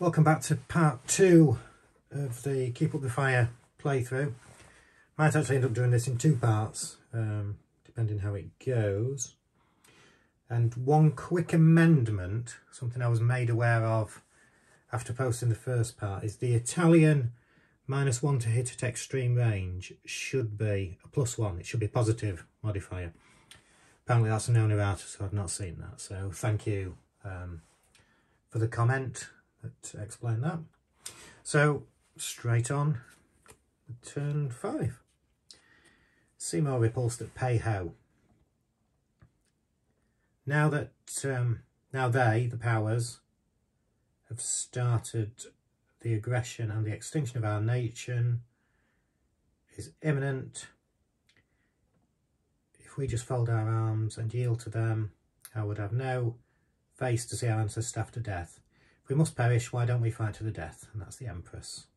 Welcome back to part 2 of the Keep Up the Fire playthrough. Might actually end up doing this in 2 parts, depending how it goes. And one quick amendment, something I was made aware of after posting the first part, is the Italian -1 to hit at extreme range should be a +1. It should be a positive modifier. Apparently that's a known errata, so I've not seen that. So thank you for the comment that explained that. So straight on, turn 5. Seymour repulsed at Pei Ho. Now that the powers, have started the aggression and the extinction of our nation is imminent. If we just fold our arms and yield to them, I would have no face to see our ancestors stabbed to death. If we must perish, why don't we fight to the death? And that's the Empress.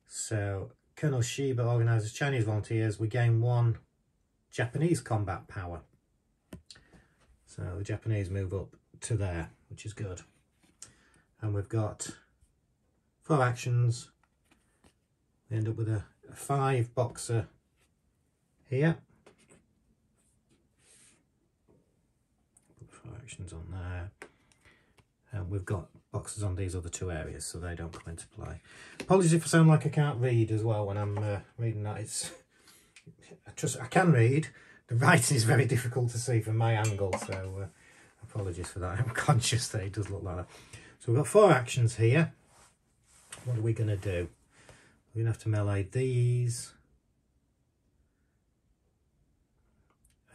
So Colonel Shiba organises Chinese volunteers. We gain 1 Japanese combat power. So the Japanese move up to there, which is good. And we've got 4 actions. We end up with a 5 boxer here. Put 4 actions on there. And we've got boxes on these other 2 areas, so they don't come into play. Apologies if I sound like I can't read as well when I'm reading that. I can read. The writing is very difficult to see from my angle, so apologies for that. I'm conscious that it does look like that. So we've got 4 actions here. What are we going to do? We're going to have to melee these.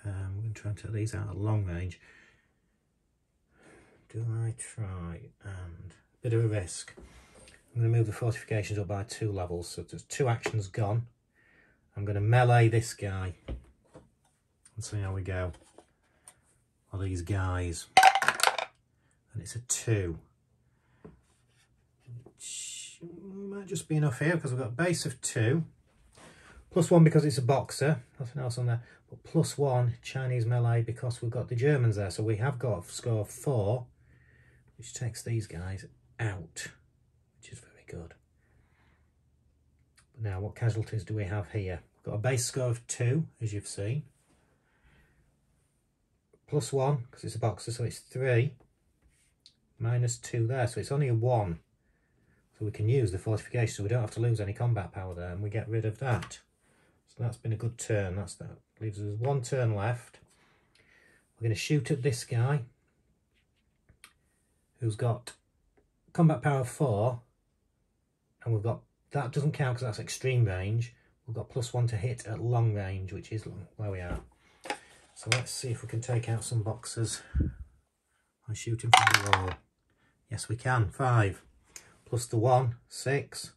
We're going to try and take these out at long range. Do I try? And a bit of a risk. I'm going to move the fortifications up by 2 levels. So there's 2 actions gone. I'm going to melee this guy. Let's see how we go. Or these guys. And it's a 2. Which might just be enough here because we've got a base of 2. +1 because it's a boxer. Nothing else on there. But +1 Chinese melee because we've got the Germans there. So we have got a score of 4. Which takes these guys out. Which is very good. But now what casualties do we have here? We've got a base score of 2, as you've seen. +1 because it's a boxer, so it's 3. -2 there, so it's only a 1. So we can use the fortification, so we don't have to lose any combat power there, and we get rid of that. So that's been a good turn. That leaves us 1 turn left. We're going to shoot at this guy, who's got combat power of 4, and we've got, that doesn't count because that's extreme range. We've got +1 to hit at long range, which is where we are. So let's see if we can take out some boxers by shooting from the wall. Yes, we can. 5 plus the 1, 6,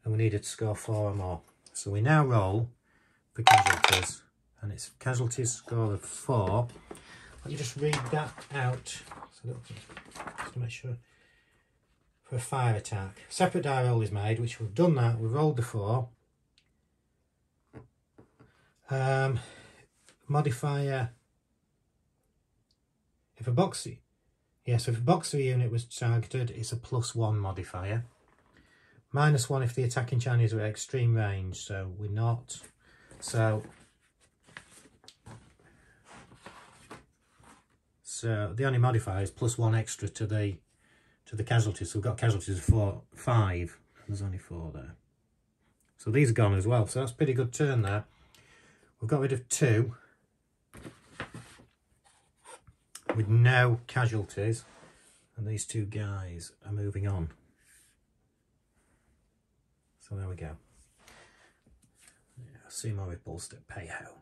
and we needed to score 4 or more. So we now roll for casualties, and it's casualties score of 4. Let me just read that out, so just to make sure. For a fire attack, separate die roll is made, which we've done that. We've rolled the 4. Modifier. If a boxer unit was targeted, it's a +1 modifier. -1 if the attacking Chinese are at extreme range, so we're not. So the only modifier is +1 extra to the casualties. So we've got casualties of 5. There's only 4 there. So these are gone as well. So that's a pretty good turn there. We've got rid of 2 with no casualties, and these 2 guys are moving on. So there we go. Seymour repulsed at Pei Ho.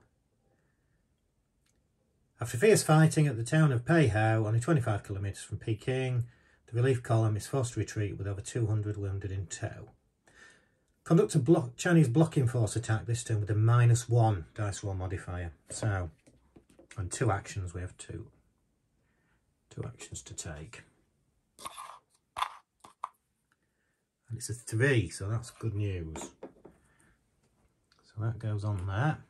After fierce fighting at the town of Pei Ho, only 25 kilometres from Peking, the relief column is forced to retreat with over 200 wounded in tow. Conduct a Chinese blocking force attack, this turn with a -1 dice roll modifier. So, on 2 actions, we have 2 actions to take. And it's a 3, so that's good news. So that goes on there.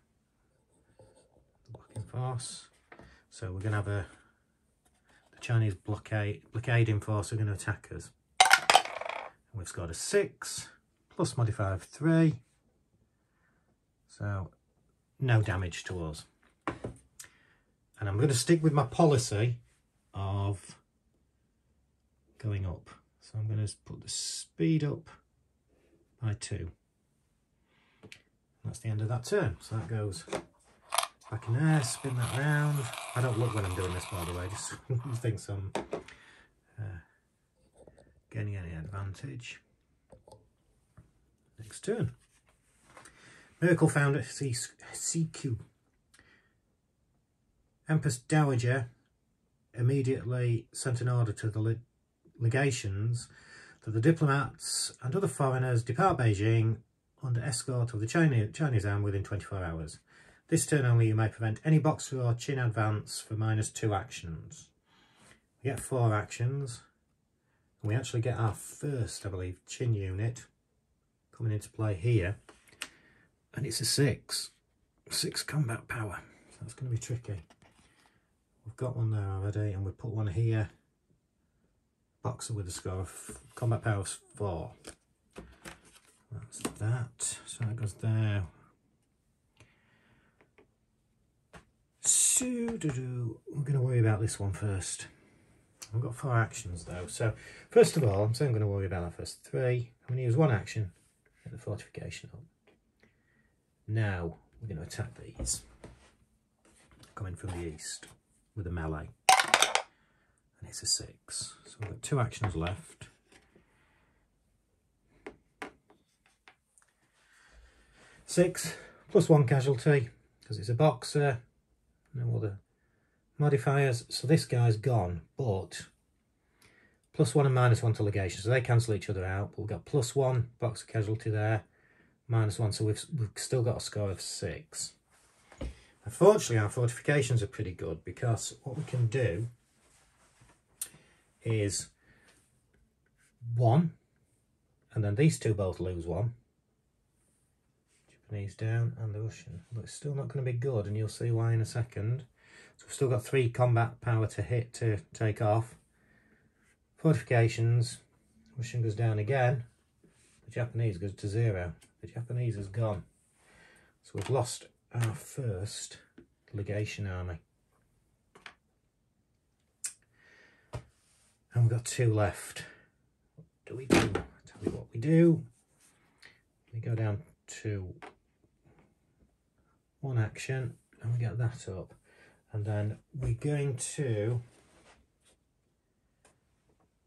The blocking force. So we're going to have the Chinese blockading force are going to attack us. And we've scored a 6, plus modifier of 3. So no damage to us. And I'm going to stick with my policy of going up. So I'm going to put the speed up by 2. That's the end of that turn. So that goes back in there, spin that round. I don't look when I'm doing this, by the way, just thinks I'm getting any advantage. Next turn. Miracle found at CQ. Empress Dowager immediately sent an order to the legations that the diplomats and other foreigners depart Beijing under escort of the Chinese army within 24 hours. This turn only you may prevent any Boxer or Qin advance for -2 actions. We get 4 actions. And we actually get our first, I believe, Qin unit coming into play here. And it's a 6. 6 combat power. So that's going to be tricky. We've got one there already, and we put one here. Boxer with a score of combat power of 4. That's that. So that goes there. So, we're going to worry about this one first. I've got 4 actions though. So, first of all, I'm saying I'm going to worry about our first 3. I'm going to use 1 action, get the fortification up. Now, we're going to attack these. Coming from the east with a melee. And it's a 6. So we've got 2 actions left. Six plus 1 casualty, because it's a boxer. No other modifiers. So this guy's gone, but +1 and -1 to legation. So they cancel each other out. But we've got +1 boxer casualty there, -1. So we've still got a score of 6. Unfortunately, our fortifications are pretty good, because what we can do is 1, and then these two both lose 1. Japanese down and the Russian. But it's still not going to be good, and you'll see why in a second. So we've still got 3 combat power to hit to take off. Fortifications. Russian goes down again. The Japanese goes to 0. The Japanese is gone. So we've lost our first legation army. And we've got 2 left. What do we do? I'll tell you what we do. We go down to 1 action and we get that up. And then we're going to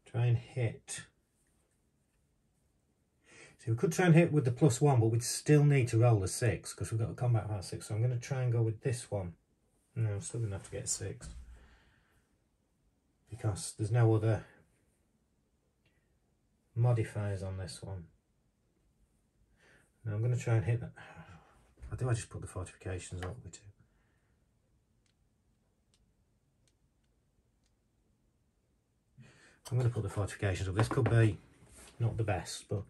try and hit. So we could try and hit with the +1, but we'd still need to roll the 6 because we've got a combat power 6. So I'm going to try and go with this one. No, I'm still going to have to get a 6 because there's no other modifiers on this one. Now I'm going to try and hit that. I think I just put the fortifications up with 2. I'm going to put the fortifications up. This could be not the best, but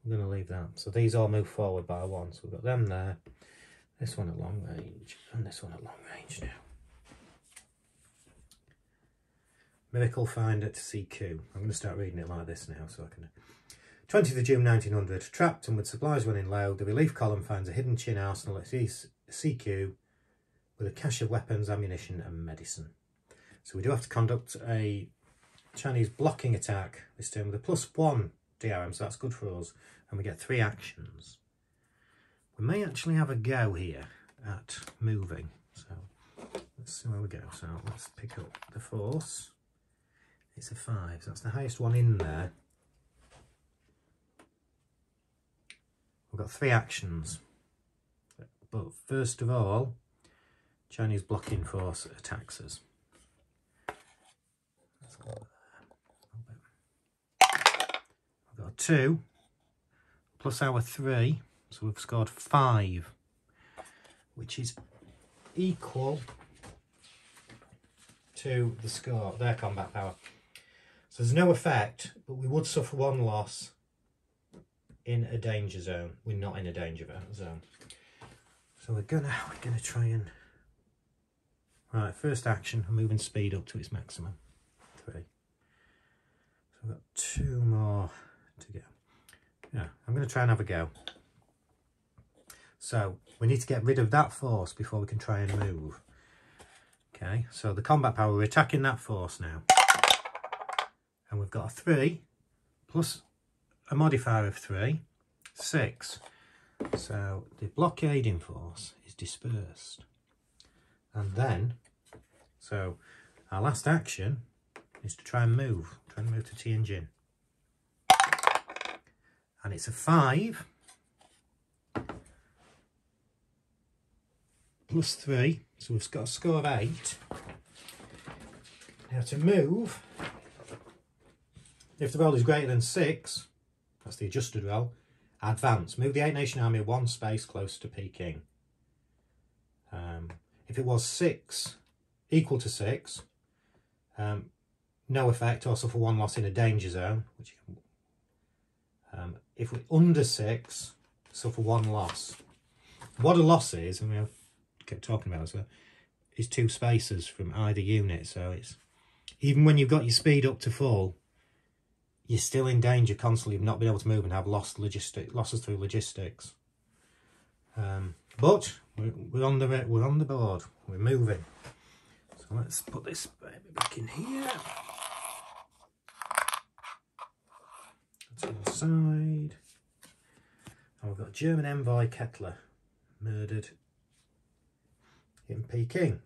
I'm going to leave that. So these all move forward by 1. So we've got them there, this one at long range, and this one at long range now. Miracle find at CQ. I'm going to start reading it like this now so I can... 20th of June 1900. Trapped and with supplies running low, the relief column finds a hidden Qin arsenal at CQ with a cache of weapons, ammunition and medicine. So we do have to conduct a Chinese blocking attack this turn with a +1 DRM, so that's good for us. And we get 3 actions. We may actually have a go here at moving. So let's see where we go. So let's pick up the force. It's a 5, so that's the highest one in there. We've got 3 actions. But first of all, Chinese blocking force attacks us. Let's go there. I've got a 2 plus our 3, so we've scored 5, which is equal to the score, their combat power. So there's no effect, but we would suffer 1 loss in a danger zone. We're not in a danger zone. So we're gonna try and... Right, first action, I'm moving speed up to its maximum. 3. So we've got 2 more to go. Yeah, I'm going to try and have a go. So we need to get rid of that force before we can try and move. Okay, so the combat power, we're attacking that force now. And we've got a 3 plus a modifier of 3, 6. So the blockading force is dispersed. And then, so our last action is to try and move to Tianjin. And it's a 5 plus 3, so we've got a score of 8. Now to move, if the roll is greater than 6, that's the adjusted roll, advance. Move the 8-nation army 1 space closer to Peking. If it was 6, equal to 6, no effect or suffer 1 loss in a danger zone. Which if we're under 6, suffer 1 loss. What a loss is, and we kept talking about it, is 2 spaces from either unit. So it's even when you've got your speed up to full, you're still in danger constantly of not being able to move and have losses through logistics. But we're on the board. We're moving. So let's put this baby back in here. That's inside. And we've got German envoy Kettler murdered in Peking.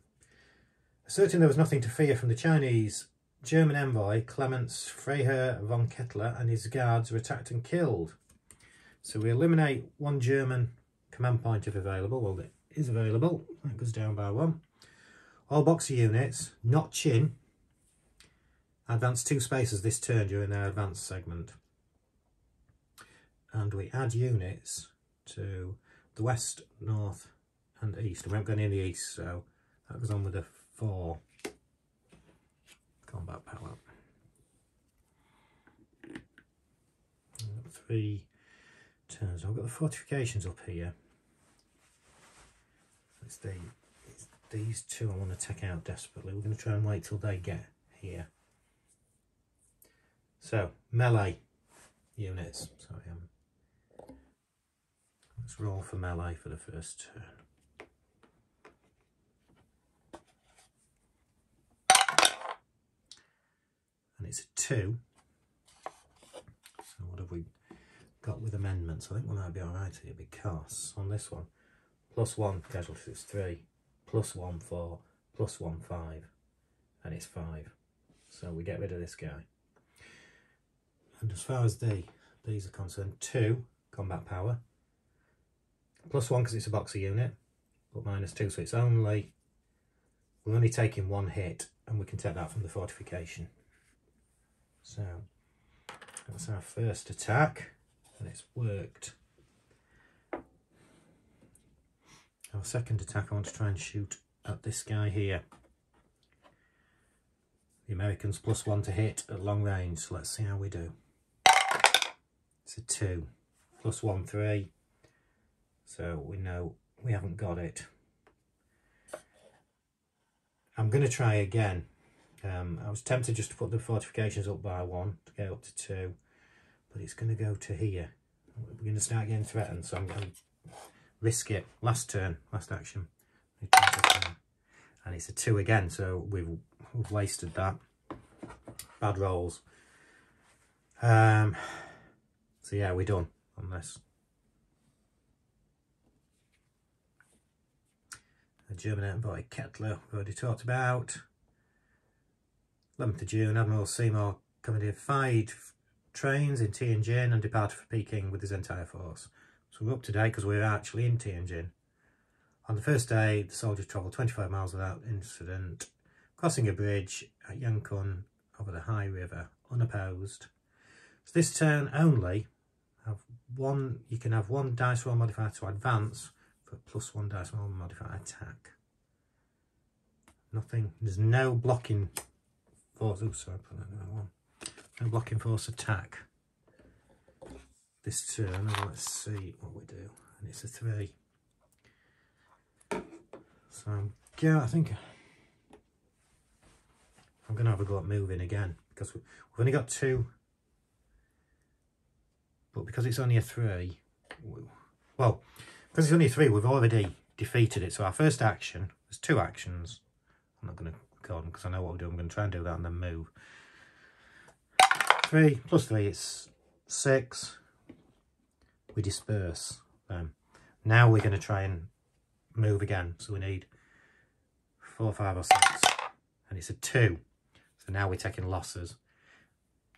Asserting there was nothing to fear from the Chinese, German envoy Clemens Freiherr von Kettler and his guards were attacked and killed. So we eliminate 1 German command point if available. Well, it is available. That goes down by 1. All Boxer units, not Qin, advance 2 spaces this turn during their advance segment. And we add units to the west, north and east. We haven't gone in the east, so that goes on with a 4 combat power. 3 turns. I've got the fortifications up here. It's these 2 I want to take out desperately. We're going to try and wait till they get here. So, melee units. Sorry, let's roll for melee for the first turn. And it's a 2. So what have we got with amendments? I think we might be alright here because on this one, +1 casualties is 3, +1 4, +1 5, and it's 5. So we get rid of this guy. And as far as these are concerned, 2 combat power, +1 because it's a boxer unit, but -2, so it's we're only taking 1 hit, and we can take that from the fortification. So that's our first attack, and it's worked. Our second attack, I want to try and shoot at this guy here. The Americans +1 to hit at long range, so let's see how we do. It's a 2, +1 3, so we know we haven't got it. I'm going to try again. I was tempted just to put the fortifications up by 1 to get up to 2, but it's going to go to here. We're going to start getting threatened, so I'm going to risk it. Last turn, last action. And it's a 2 again, so we've wasted that. Bad rolls. So yeah, we're done on this. The German envoy Kettler, we've already talked about. 11th of June, Admiral Seymour commandeered 5 trains in Tianjin and departed for Peking with his entire force. So we're up to date because we're actually in Tianjin. On the first day, the soldiers travelled 25 miles without incident, crossing a bridge at Yankun over the High River, unopposed. So this turn only, you can have 1 dice roll modifier to advance for +1 dice roll modifier attack. Nothing, there's no blocking force. Oh, sorry, put that in the one. No blocking force attack this turn. Let's see what we do. And it's a 3. So yeah, I think I'm going to have a go at moving again because we've only got 2 But because it's only a 3, well, because it's only a 3, we've already defeated it. So our first action, there's 2 actions. I'm not going to go on because I know what we're doing. I'm going to try and do that and then move. 3 plus 3, it's 6. We disperse them. Now we're going to try and move again. So we need 4, 5 or 6. And it's a 2. So now we're taking losses.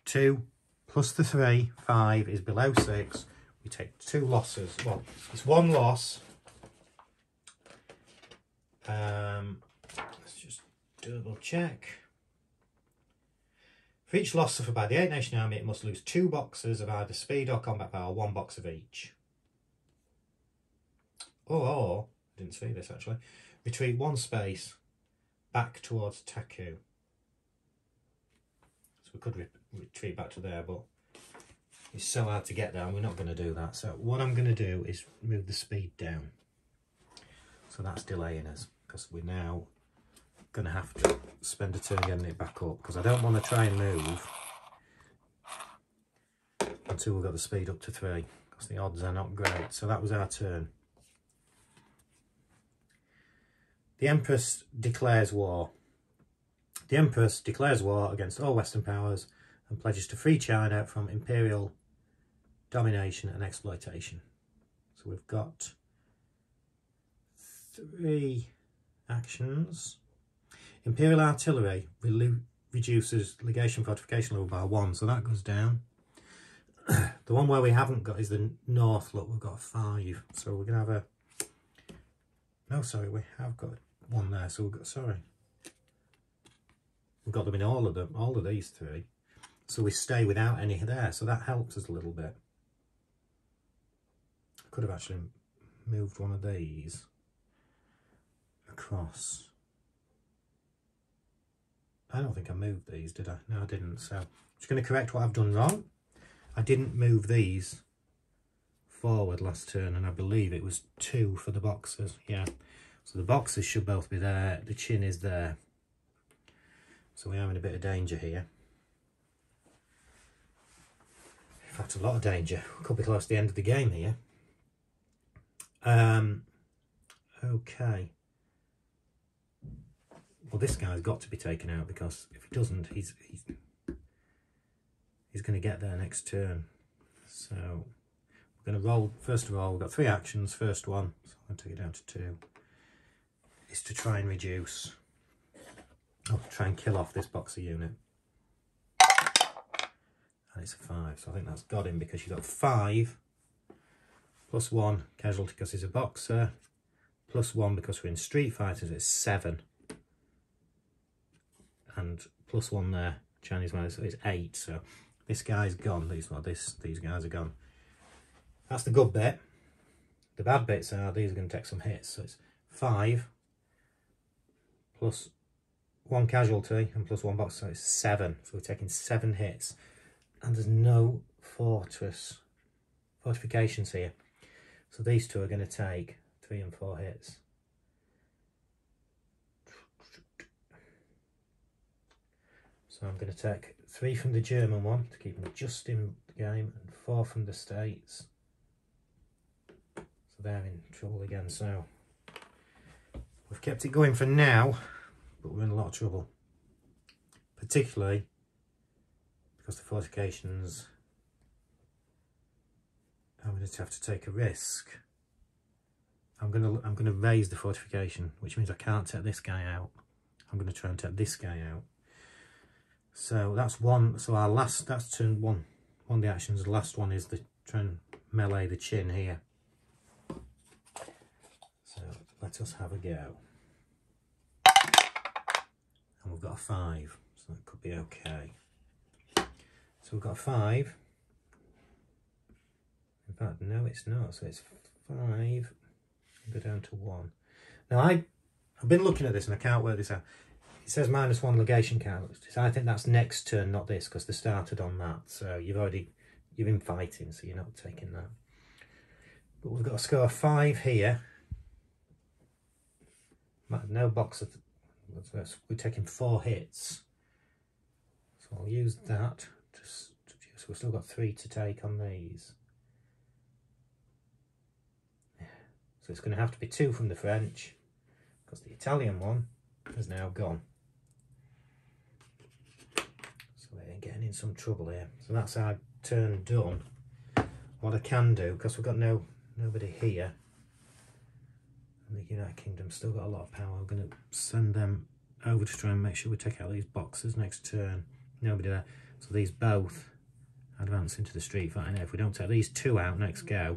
2 plus the 3, 5 is below 6. We take 2 losses. Well, it's 1 loss. Let's just double check. For each loss suffered by the 8-nation army, it must lose 2 boxes of either speed or combat power, 1 box of each. Or, I didn't see this actually, retreat 1 space back towards Taku. So we could retreat back to there, but it's so hard to get there and we're not going to do that. So what I'm going to do is move the speed down. So that's delaying us because we're now going to have to spend a turn getting it back up because I don't want to try and move until we've got the speed up to 3 because the odds are not great. So that was our turn. The Empress declares war. The Empress declares war against all Western powers and pledges to free China from imperial domination and exploitation. So we've got 3 actions. Imperial artillery reduces legation fortification level by 1, so that goes down. The one where we haven't got is the north. Look, we've got 5, so we're gonna have a. No, sorry, we have got 1 there. So we've got we've got them in all of these 3. So we stay without any there, so that helps us a little bit. I could have actually moved one of these across. I don't think I moved these, did I? No, I didn't. So I'm just going to correct what I've done wrong. I didn't move these forward last turn, and I believe it was 2 for the boxes. Yeah. So the boxes should both be there. The chin is there. So we are in a bit of danger here. In fact, a lot of danger. We could be close to the end of the game here. Okay. Well, this guy's got to be taken out because if he doesn't, he's going to get there next turn. So we're going to roll. First of all, we've got 3 actions. First one, so I'm going to take it down to 2, is to try and reduce. I'll try and kill off this boxer unit. And it's a 5, so I think that's got him because you've got 5 plus 1 casualty because he's a boxer, plus 1 because we're in Street Fighters, it's 7. And plus 1 there, Chinese minus, so it's 8. So this guy's gone. These guys are gone. That's the good bit. The bad bits are these are going to take some hits. So it's 5 plus 1 casualty and plus 1 box, so it's 7. So we're taking 7 hits, and there's no fortifications here. So these 2 are going to take 3 and 4 hits. So I'm going to take 3 from the German one to keep them just in the game, and 4 from the States. So they're in trouble again. So we've kept it going for now, but we're in a lot of trouble. Particularly because the fortifications, I'm going to have to take a risk. I'm going to raise the fortification, which means I can't take this guy out. I'm going to try and take this guy out. So that's 1. So our last, that's turn 1. One of the actions. The last one is the try and melee the chin here. So let us have a go. And we've got a 5, so that could be okay. So we've got a 5. In fact, no, it's not. So it's 5. Go down to 1. Now I've been looking at this and I can't work this out. It says -1 legation count. I think that's next turn, not this, because they started on that. So you're in fighting, so you're not taking that. But we've got a score of 5 here. No box of. We're taking 4 hits. So I'll use that. So we've still got 3 to take on these. So it's going to have to be 2 from the French, because the Italian one has now gone. So we're getting in some trouble here. So that's our turn done. What I can do, because we've got nobody here, and the United Kingdom's still got a lot of power, I'm going to send them over to try and make sure we take out these boxes next turn. Nobody there. So these both advance into the street fighting. If we don't take these 2 out next go,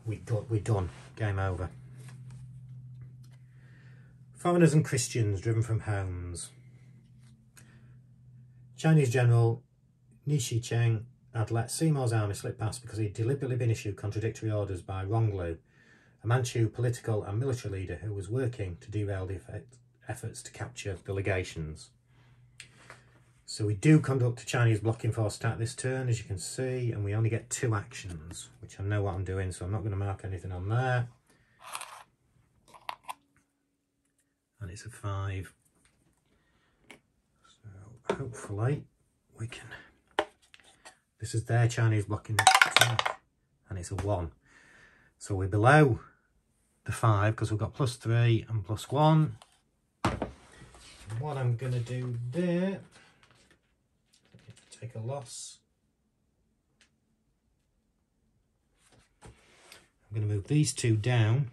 we're done. Game over. Foreigners and Christians driven from homes. Chinese General Ni Shicheng had let Seymour's army slip past because he'd deliberately been issued contradictory orders by Ronglu, a Manchu political and military leader who was working to derail the efforts to capture the legations. So we do conduct a Chinese blocking force attack this turn, as you can see, and we only get 2 actions, which I know what I'm doing, so I'm not going to mark anything on there. And it's a 5. So hopefully we can... This is their Chinese blocking attack, and it's a 1. So we're below the 5 because we've got +3 and +1. And what I'm going to do there... Take a loss. I'm going to move these 2 down.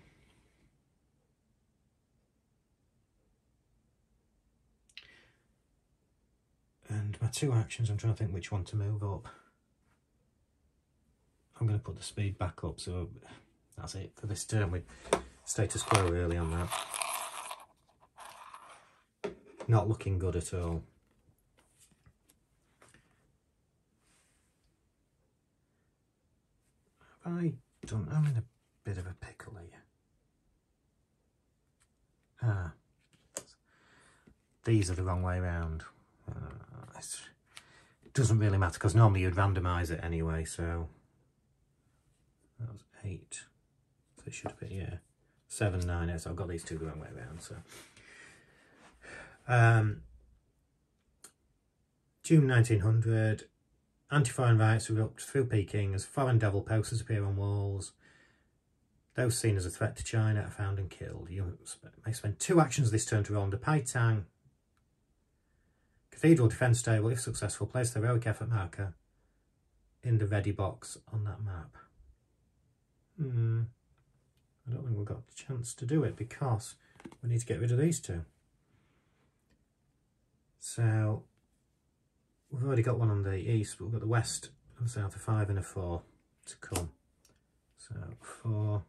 And my 2 actions, I'm trying to think which one to move up. I'm going to put the speed back up, so that's it for this turn. With status quo early on that. Not looking good at all. I'm in a bit of a pickle here. These are the wrong way around. It doesn't really matter because normally you'd randomise it anyway, so that was 8. So it should be, 7, 9, 8. So I've got these 2 the wrong way around. So June 1900. Anti-foreign riots erupt through Peking as foreign devil posters appear on walls. Those seen as a threat to China are found and killed. You may spend 2 actions this turn to roll under Paitang. Cathedral defence table, if successful, place the heroic effort marker in the ready box on that map. I don't think we've got a chance to do it because we need to get rid of these 2. So... We've already got one on the east, but we've got the west and south, a 5 and a 4 to come. So 4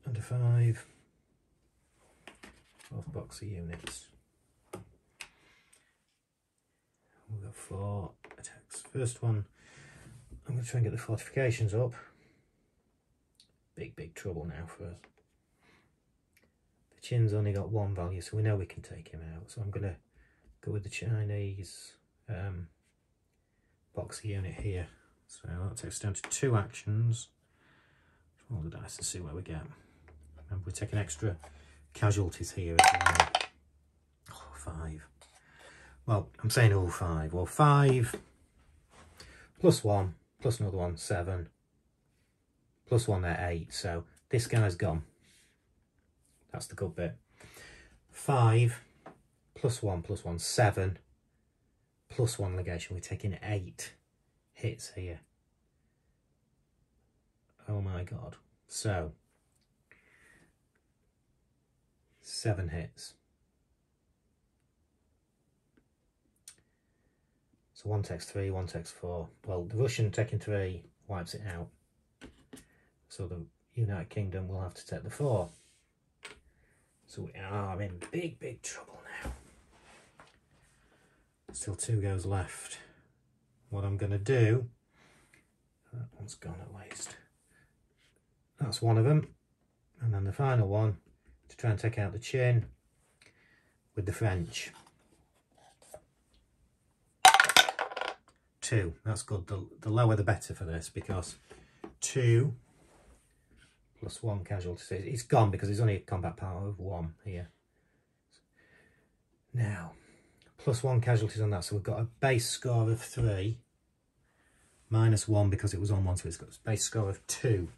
and a 5, 4th box of units. We've got 4 attacks. First one, I'm going to try and get the fortifications up. Big trouble now for us. The Qin's only got 1 value, so we know we can take him out. So I'm going to go with the Chinese box unit here. So that takes us down to 2 actions. Roll the dice and see where we get. Remember, we're taking extra casualties here as well. Oh, 5. Well, I'm saying all 5. Well, 5 plus 1 plus another 1, 7 plus 1 there, 8. So this guy's gone. That's the good bit. 5 plus 1, 7, plus 1 legation. We're taking 8 hits here. Oh my god. So, 7 hits. So 1 takes 3, 1 takes 4. Well, the Russian taking 3 wipes it out. So the United Kingdom will have to take the 4. So we are in big trouble now. Still 2 goes left. What I'm going to do, that one's gone at least. That's one of them. And then the final one, to try and take out the Qin with the French. 2, that's good. The lower the better for this, because 2 plus 1 casualty. It's gone because there's only a combat power of 1 here. Now, plus 1 casualties on that, so we've got a base score of 3 -1 because it was on 1, so it's got a base score of 2.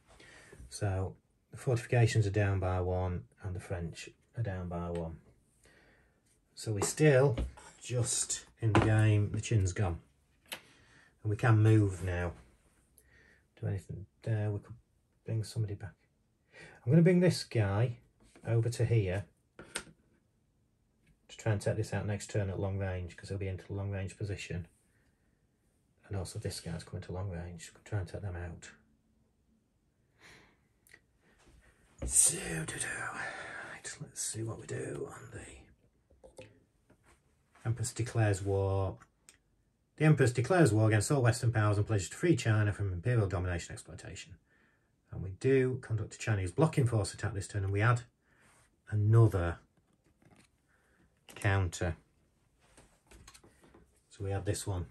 So the fortifications are down by 1 and the French are down by 1. So we're still just in the game. The chin's gone. And we can move now. Do anything there. We could bring somebody back. I'm going to bring this guy over to here to try and take this out next turn at long range, because he'll be into the long range position. And also this guy's coming to long range. Could try and take them out. So, right, let's see what we do on the Empress Declares War. The Empress declares war against all Western powers and pledges to free China from imperial domination and exploitation. And we do conduct a Chinese blocking force attack this turn, and we add another counter. So we add this one.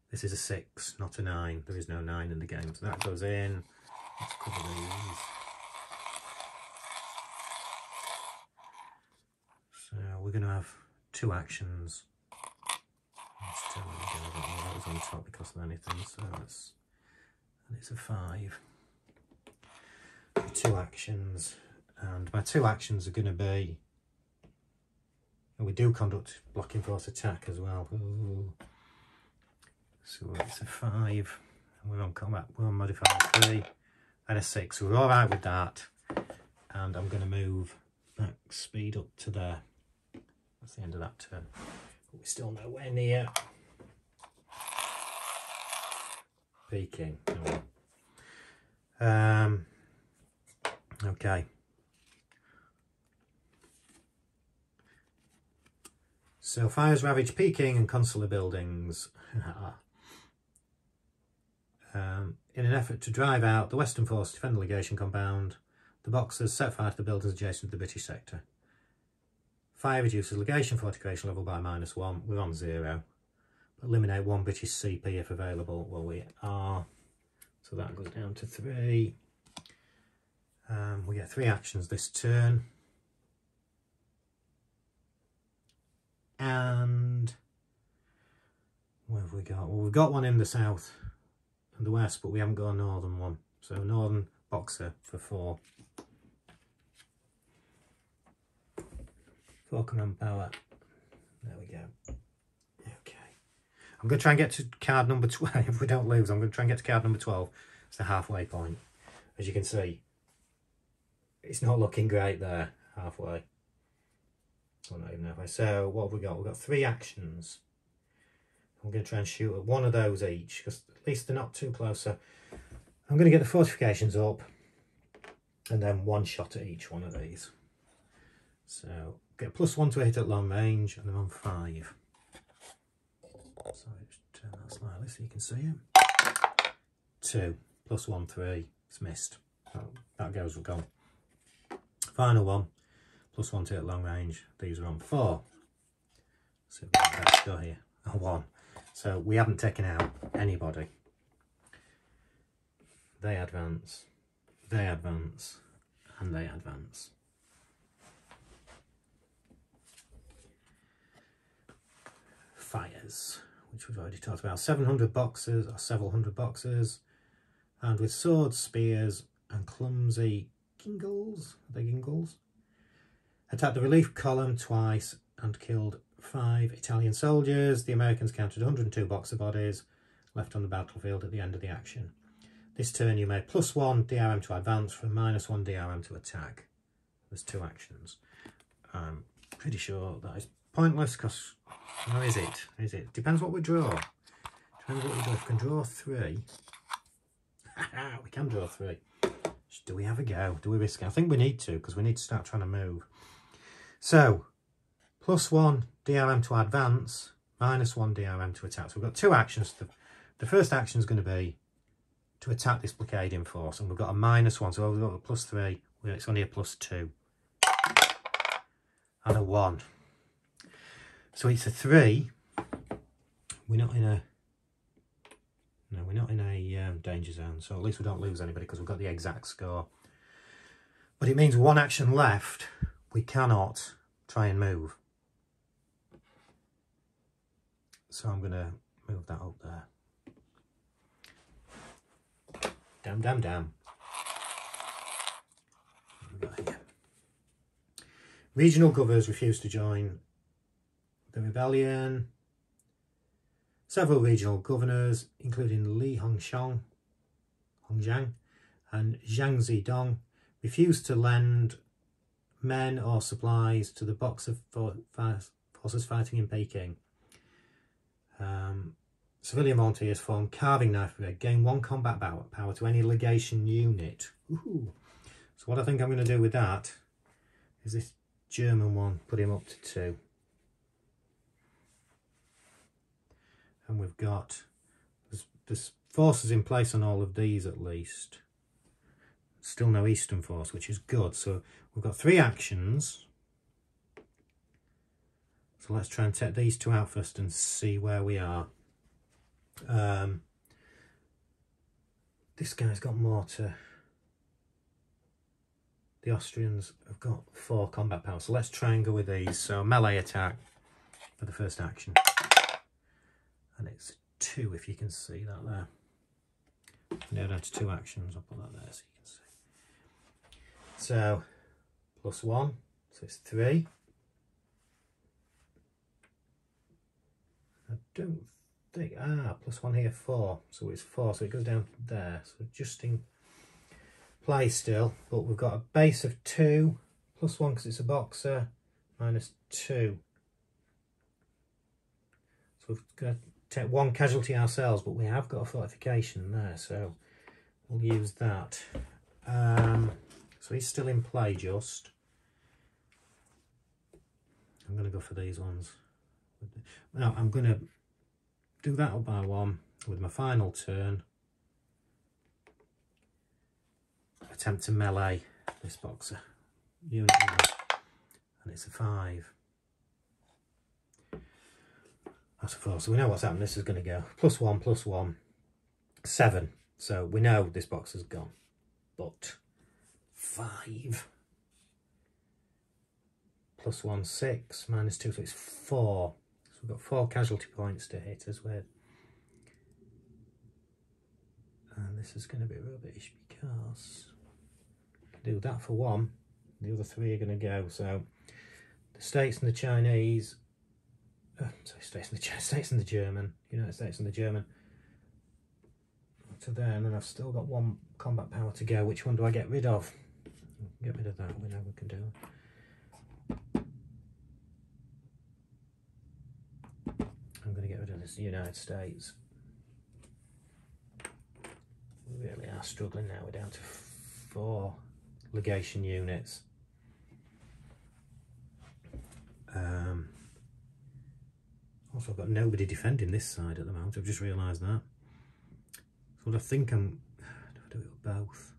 This is a 6, not a 9. There is no 9 in the game, so that goes in. Let's cover these. So we're going to have 2 actions. Let's tell you again, I don't know that was on top because of anything, so that's, and it's a 5. 2 actions, and my 2 actions are going to be, and we do conduct blocking force attack as well. Ooh. So it's a 5, and we're on combat, we're on modifier 3, and a 6, so we're alright with that. And I'm going to move that speed up to there. That's the end of that turn. But we're still nowhere near peaking. Okay. So fires ravage Peking and consular buildings. In an effort to drive out the Western force to defend the Legation compound, the Boxers set fire to the buildings adjacent to the British sector. Fire reduces Legation fortification level by -1. We're on 0. Eliminate 1 British CP if available. Well, we are. So that goes down to 3. We get 3 actions this turn. And where have we got? Well, we've got one in the south and the west, but we haven't got a northern one. So northern Boxer for 4. 4 command power. There we go. Okay. I'm going to try and get to card number 12. If we don't lose, I'm going to try and get to card number 12. It's the halfway point. As you can see, it's not looking great there, halfway. Well, not even halfway. So what have we got? We've got 3 actions. I'm going to try and shoot at 1 of those each, because at least they're not too close. So I'm going to get the fortifications up, and then 1 shot at each one of these. So get +1 to a hit at long range, and I'm on 5. Sorry, just turn that slightly so you can see it. 2 +1 3. It's missed. That goes with gone. Final one. +1 to hit at long range. These are on 4. So let's go here. 1. So we haven't taken out anybody. They advance. They advance. And they advance. Fires, which we've already talked about. 700 boxers or several hundred boxers, and with swords, spears, and clumsy gingles. Are they gingles? Attacked the relief column twice and killed 5 Italian soldiers. The Americans counted 102 boxer bodies left on the battlefield at the end of the action. This turn you made +1 DRM to advance from -1 DRM to attack. There's 2 actions. I'm pretty sure that is pointless because, or is it? Is it? Depends what we draw. Depends what we do. If we can draw 3. We can draw 3. Do we have a go? Do we risk it? I think we need to, because we need to start trying to move. So, +1 DRM to advance, -1 DRM to attack. So we've got 2 actions. The first action is going to be to attack this blockading force, and we've got a -1. So we've got a +3. It's only a +2. And a 1. So it's a 3. We're not in a... No, we're not in a danger zone. So at least we don't lose anybody because we've got the exact score. But it means 1 action left. We cannot try and move. So I'm going to move that up there. Damn, damn, damn. What have we got here? Regional governors refuse to join the rebellion. Several regional governors, including Li Hongjiang and Zhang Zidong, refused to lend men or supplies to the Boxer forces fighting in Peking. Civilian volunteers formed Carving Knife Brigade, gain 1 combat power to any legation unit. Ooh. So what I think I'm going to do with that is this German one, put him up to 2. And we've got, there's forces in place on all of these at least. Still no Eastern force, which is good. So we've got 3 actions. So let's try and take these 2 out first and see where we are. This guy's got more to... The Austrians have got 4 combat power. So let's try and go with these. So melee attack for the first action. And it's 2 if you can see that there. Now down to 2 actions. I'll put that there so you can see. So +1, so it's 3. I don't think, +1 here, 4. So it's 4, so it goes down there. So just in play still, but we've got a base of 2, +1 because it's a boxer, -2. So we've got to take 1 casualty ourselves, but we have got a fortification there, so we'll use that. So he's still in play just. I'm going to go for these ones. Now I'm going to do that up by 1 with my final turn. Attempt to melee this boxer unit, and it's a 5. That's a 4. So we know what's happened. This is going to go +1, +1, 7. So we know this boxer's gone, but 5 +1, 6, -2, so it's 4. So we've got 4 casualty points to hit us with. And this is going to be rubbish because I can do that for 1. The other 3 are going to go. So the States and the Chinese, States and the German, United States and the German to there, and then I've still got 1 combat power to go. Which one do I get rid of? Get rid of that. We know we can do it. I'm going to get rid of this United States. We really are struggling now. We're down to 4 legation units. Also, I've got nobody defending this side at the moment. I've just realised that. So what I think I'm... Do I do it with both?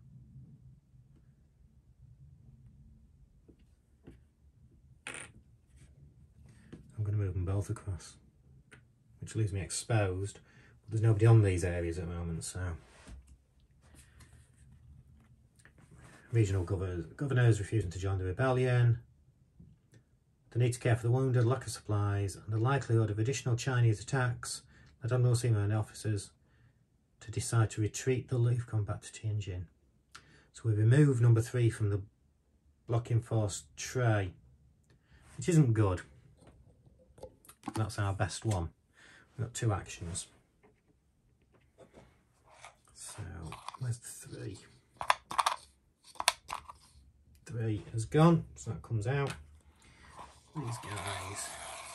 I'm going to move them both across, which leaves me exposed. But there's nobody on these areas at the moment, so... Regional governors refusing to join the rebellion. The need to care for the wounded, lack of supplies, and the likelihood of additional Chinese attacks led on North Seamen officers to decide to retreat the Leaf combat to Tianjin. So we remove number 3 from the blocking force tray, which isn't good. That's our best one. We've got 2 actions. So where's the 3? 3 has gone, so that comes out. These guys,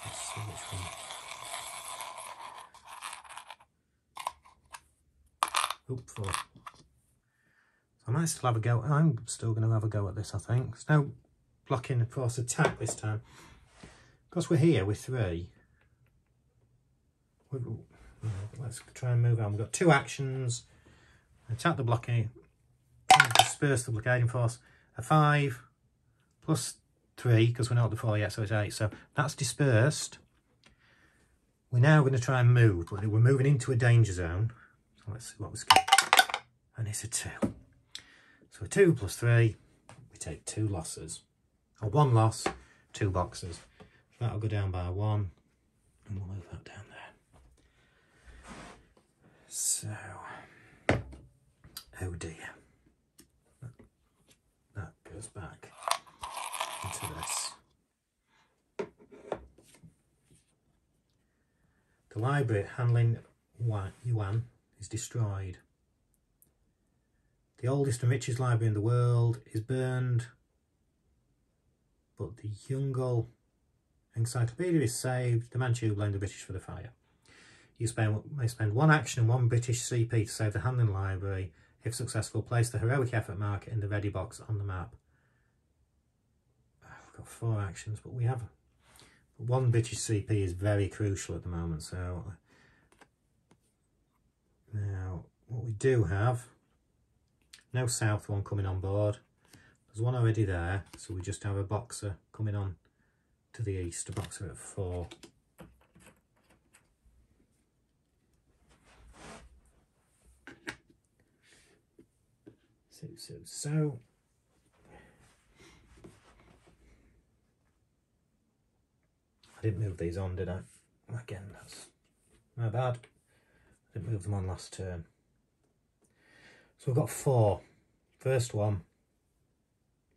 let's see which one. Oop, 4. So I might still have a go. I'm still going to have a go at this, I think. There's no blocking force attack this time. Because we're here with 3. Let's try and move on. We've got 2 actions. Attack the blockade. Disperse the blockading force. A 5 plus 3, because we're not at the 4 yet, so it's 8. So that's dispersed. We're now going to try and move. We're moving into a danger zone. So let's see what we get. And it's a 2. So a 2 plus 3, we take 2 losses. Or 1 loss, 2 boxes. That'll go down by 1. And we'll move that down there. So, oh dear. That goes back into this. The library at Hanuman is destroyed. The oldest and richest library in the world is burned, but the Yungle Encyclopedia is saved. The Manchu blamed the British for the fire. You may spend 1 action and 1 British CP to save the Hanuman Library. If successful, place the heroic effort marker in the ready box on the map. We've got 4 actions, but we have 1 British CP is very crucial at the moment. So now what we do have, no south one coming on board. There's one already there, so we just have a boxer coming on to the east, a boxer at 4. So I didn't move these on, did I? Again, that's my bad. I didn't move them on last turn. So we've got 4. First one,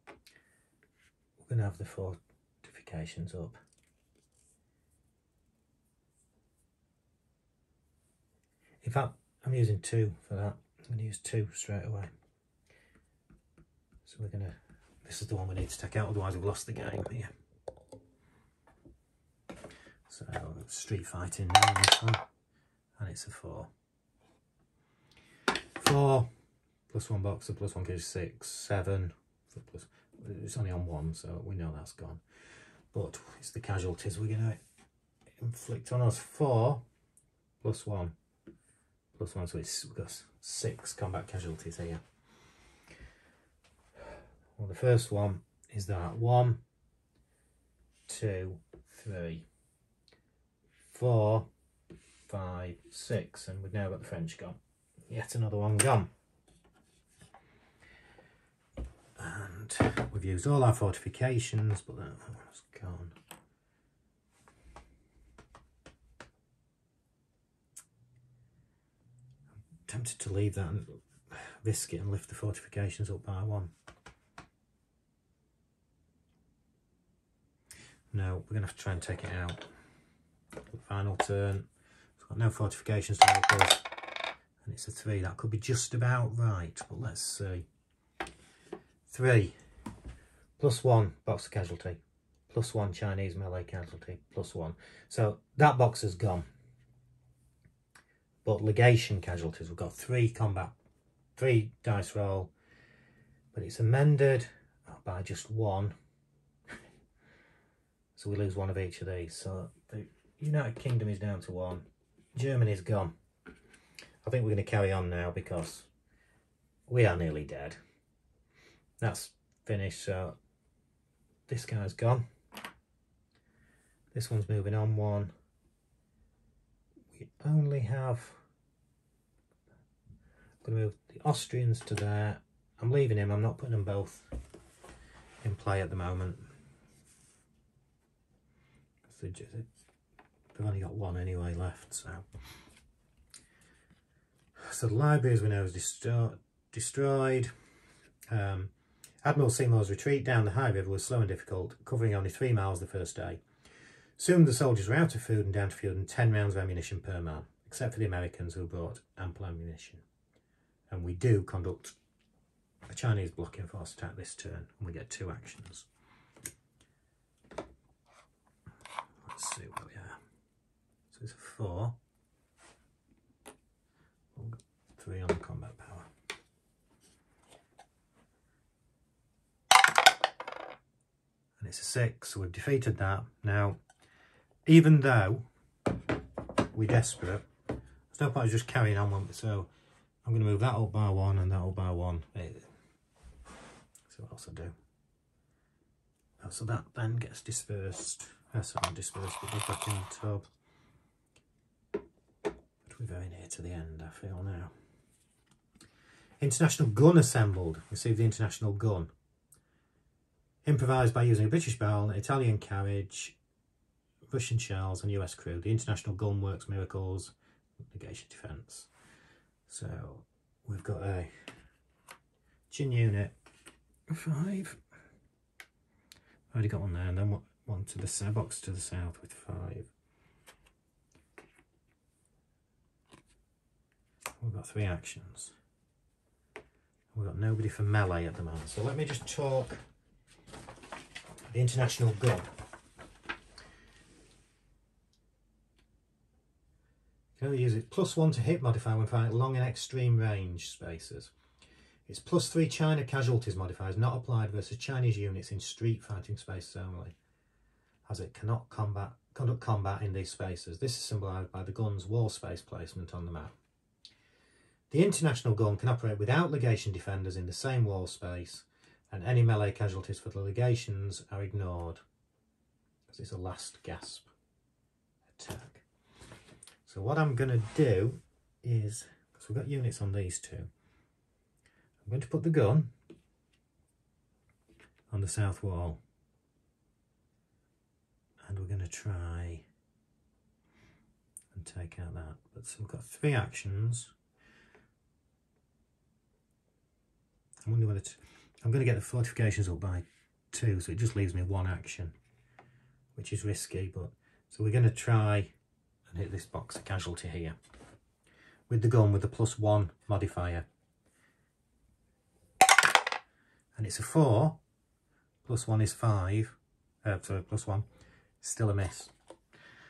we're going to have the fortifications up. In fact, I'm using 2 for that. I'm going to use 2 straight away. So we're going to, this is the one we need to take out, otherwise we've lost the game here. So street fighting now on this one, and it's a 4. 4 plus 1 boxer plus 1 gives 6, 7. Plus, it's only on 1, so we know that's gone. But it's the casualties we're going to inflict on us. 4 plus 1 plus 1, so we've got 6 combat casualties here. Well, the first one is that 1, 2, 3, 4, 5, 6, and we've now got the French gone. Yet another one gone. And we've used all our fortifications, but that one's gone. I'm tempted to leave that and risk it and lift the fortifications up by 1. No, we're going to have to try and take it out. Final turn. It's got no fortifications to help us. And it's a 3. That could be just about right, but let's see. 3 plus 1 boxer casualty, plus 1 Chinese melee casualty, plus 1. So that boxer's gone. But legation casualties, we've got 3 combat, 3 dice roll, but it's amended by just 1. So we lose 1 of each of these. So the United Kingdom is down to 1. Germany's gone. I think we're going to carry on now because we are nearly dead. That's finished, so this guy's gone. This one's moving on 1. We only have... I'm going to move the Austrians to there. I'm leaving him, I'm not putting them both in play at the moment. They've only got 1 anyway left, so... So the library, as we know, is destroyed. Admiral Seymour's retreat down the high river was slow and difficult, covering only 3 miles the first day. Soon the soldiers were out of food and down to fewer than 10 rounds of ammunition per man, except for the Americans who brought ample ammunition. And we do conduct a Chinese blocking force attack this turn, and we get 2 actions. Let's see where we are. So it's a 4. 3 on the combat power. And it's a 6, so we've defeated that. Now, even though we're desperate, there's no point of just carrying on. So I'm going to move that up by 1 and that up by 1. So what else I do? Oh, so that then gets dispersed. That's not dispersed, but goes back in the tub. But we're very near to the end, I feel now. International gun assembled. Received the international gun. Improvised by using a British barrel, an Italian carriage, Russian shells and US crew. The international gun works miracles. Legation defence. So we've got a Chin unit 5. Already got one there, and then one to the box to the south with 5. We've got 3 actions. We've got nobody for melee at the moment. So let me just talk the international gun. You can only use it +1 to hit modifier when fighting long and extreme range spaces. Its +3 China casualties modifier is not applied versus Chinese units in street fighting spaces only, as it cannot conduct combat in these spaces. This is symbolised by the gun's wall space placement on the map. The international gun can operate without legation defenders in the same wall space, and any melee casualties for the legations are ignored, because it's a last gasp attack. So what I'm going to do is, because we've got units on these two, I'm going to put the gun on the south wall, and we're going to try and take out that. But so we've got 3 actions. I wonder whether I'm going to get the fortifications up by 2, so it just leaves me 1 action, which is risky. But so we're going to try and hit this box of casualty here with the gun with the +1 modifier, and it's a 4. +1 is 5. Sorry, +1. Still a miss.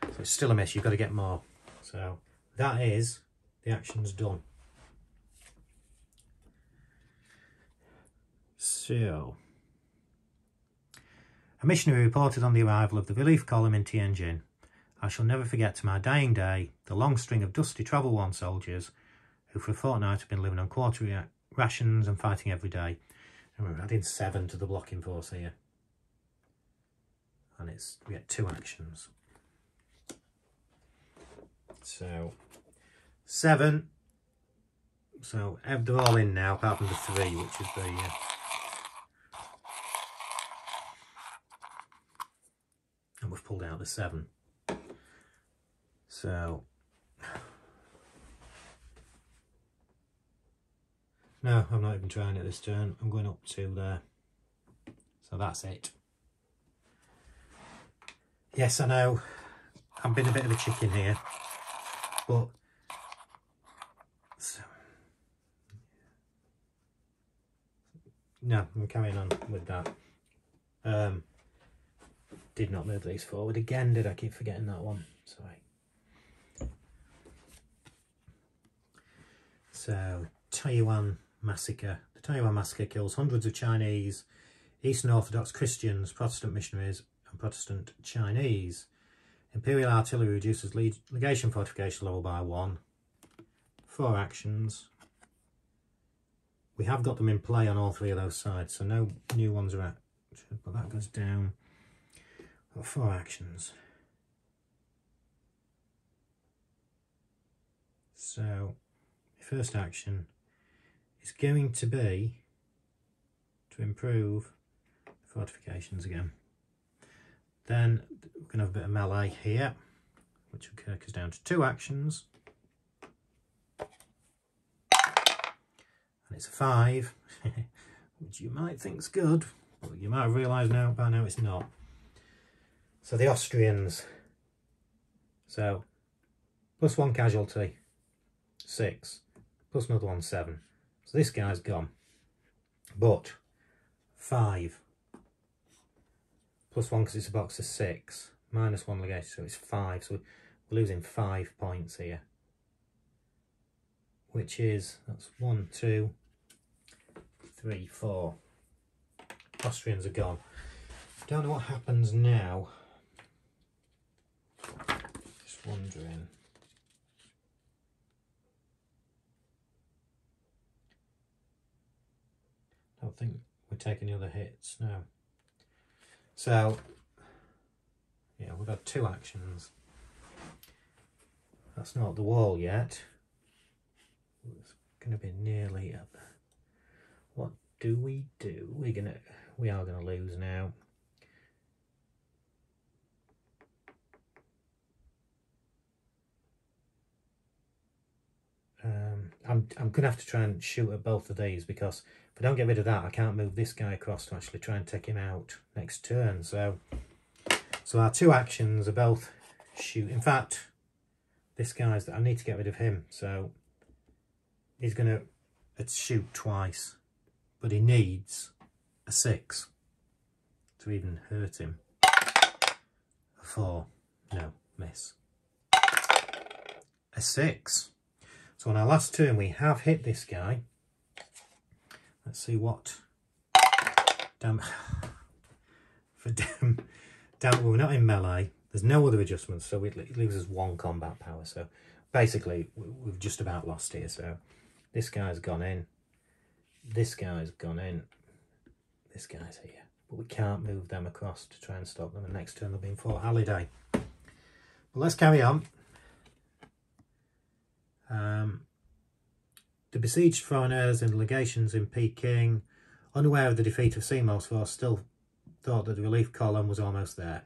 So it's still a miss. You've got to get more. So that is the action's done. So, a missionary reported on the arrival of the relief column in Tianjin. I shall never forget to my dying day the long string of dusty travel-worn soldiers who for a fortnight have been living on quarter rations and fighting every day. And we're adding 7 to the blocking force here. And we get 2 actions. So, 7. So, they're all in now, apart from the 3, which is the... and we've pulled out the 7. So no, I'm not even trying it this turn. I'm going up to there. So that's it. Yes, I know I've been a bit of a chicken here, but so, no, I'm carrying on with that. Did not move these forward again, did I? Keep forgetting that one. Sorry. So, Taiwan Massacre. The Taiwan Massacre kills hundreds of Chinese, Eastern Orthodox Christians, Protestant missionaries and Protestant Chinese. Imperial artillery reduces legation fortification level by 1. 4 actions. We have got them in play on all 3 of those sides, so no new ones are active, but that goes down. Got 4 actions. So, the first action is going to be to improve the fortifications again. Then we're going to have a bit of melee here, which goes down to 2 actions. And it's a 5, which you might think's good, but you might have realised now by now it's not. So the Austrians, so +1 casualty, 6, plus another one, 7. So this guy's gone. But 5, +1 because it's a box of 6, -1 legation, so it's 5. So we're losing 5 points here, which is, that's 1, 2, 3, 4. Austrians are gone. Don't know what happens now. Just wondering. I don't think we're taking any other hits now. So, yeah, we've had 2 actions. That's not the wall yet. It's going to be nearly up. What do? We are going to lose now. I'm going to have to try and shoot at both of these, because if I don't get rid of that, I can't move this guy across to actually try and take him out next turn. So our two actions are both shoot. In fact, this guy's that I need to get rid of him, so he's going to shoot twice, but he needs a 6 to even hurt him. A 4, no, miss. A 6. So on our last turn we have hit this guy. Let's see what damn we're not in melee. There's no other adjustments, so it leaves us 1 combat power. So basically we've just about lost here. So this guy's gone in, this guy's gone in, this guy's here, but we can't move them across to try and stop them, and next turn they'll be in Fort Halliday. But let's carry on. The besieged foreigners and legations in Peking, unaware of the defeat of Seymour's force, still thought that the relief column was almost there.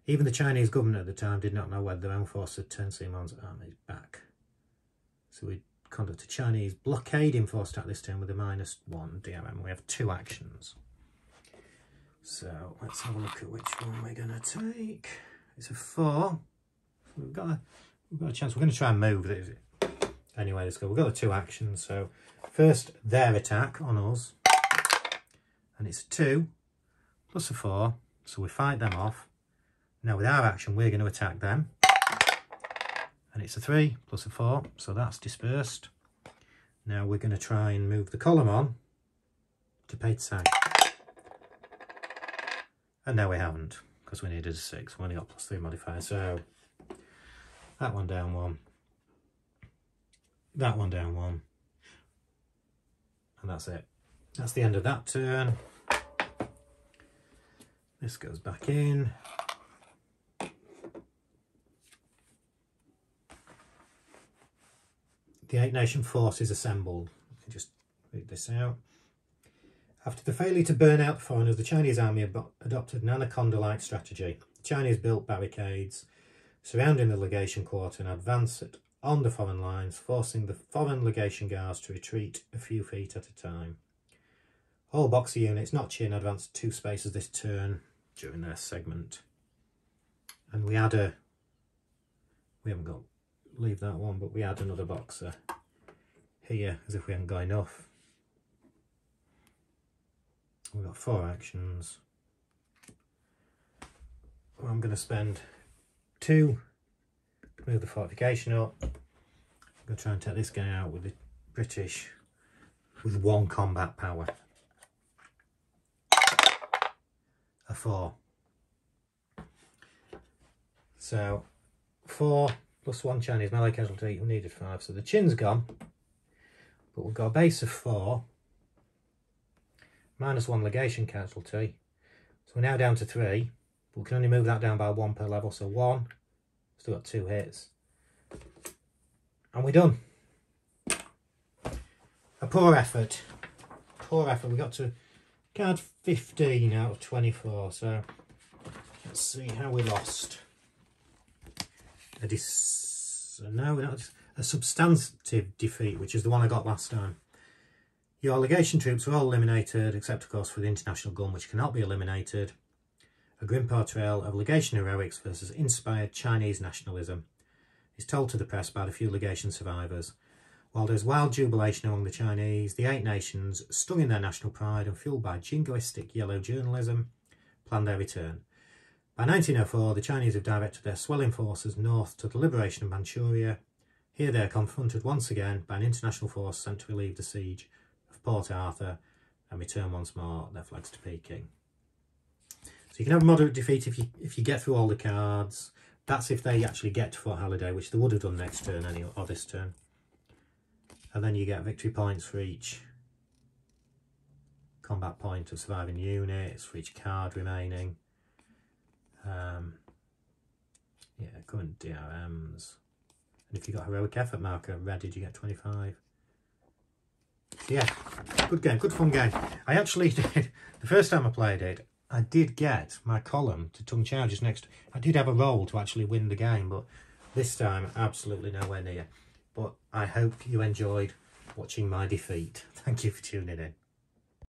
Even the Chinese government at the time did not know whether their own force had turned Seymour's armies back. So we conduct a Chinese blockading force attack this turn with a -1 DRM. We have 2 actions. So let's have a look at which one we're going to take. It's a 4. We've got a chance. We're going to try and move it. Anyway, let's go. We've got the 2 actions. So first, their attack on us. And it's a 2 plus a 4. So we fight them off. Now with our action, we're going to attack them. And it's a 3 plus a 4. So that's dispersed. Now we're going to try and move the column on to Peitzang. And no, we haven't, because we needed a 6. We only got +3 modifier. So that one down 1. That one down 1. And that's it. That's the end of that turn. This goes back in. The 8-nation force is assembled. Let me just read this out. After the failure to burn out the foreigners, the Chinese army adopted an anaconda-like strategy. The Chinese built barricades surrounding the legation quarter and advanced on the foreign lines, forcing the foreign legation guards to retreat a few feet at a time. All Boxer units not Qin advanced 2 spaces this turn during their segment. And we add we haven't got, leave that one, but we add another Boxer here as if we haven't got enough. We've got 4 actions. Well, I'm going to spend 2 to move the fortification up. I'm going to try and take this guy out with the British with 1 combat power. A 4. So 4 plus 1 Chinese melee casualty. We needed 5, so the Qin's gone. But we've got a base of 4. -1 legation casualty. So we're now down to 3. But we can only move that down by 1 per level. So 1. Still got 2 hits. And we're done. A poor effort. Poor effort. We got to card 15 out of 24. So let's see how we lost. A substantive defeat, which is the one I got last time. Your legation troops were all eliminated, except of course for the international gun, which cannot be eliminated. A grim portrayal of legation heroics versus inspired Chinese nationalism is told to the press by the few legation survivors. While there's wild jubilation among the Chinese, the 8 nations, stung in their national pride and fueled by jingoistic yellow journalism, planned their return. By 1904, the Chinese have directed their swelling forces north to the liberation of Manchuria. Here they are confronted once again by an international force sent to relieve the siege of Port Arthur and return once more their flags to Peking. So you can have a moderate defeat if you get through all the cards. That's if they actually get to Fort Halliday, which they would have done next turn anyway, or this turn. And then you get victory points for each combat point of surviving units, for each card remaining. Yeah, current DRMs. And if you got heroic effort marker ready, you get 25. Yeah, good game, good fun game. I actually did, the first time I played it, I did get my column to tongue charges next. I did have a roll to actually win the game, but this time absolutely nowhere near. but I hope you enjoyed watching my defeat. Thank you for tuning in.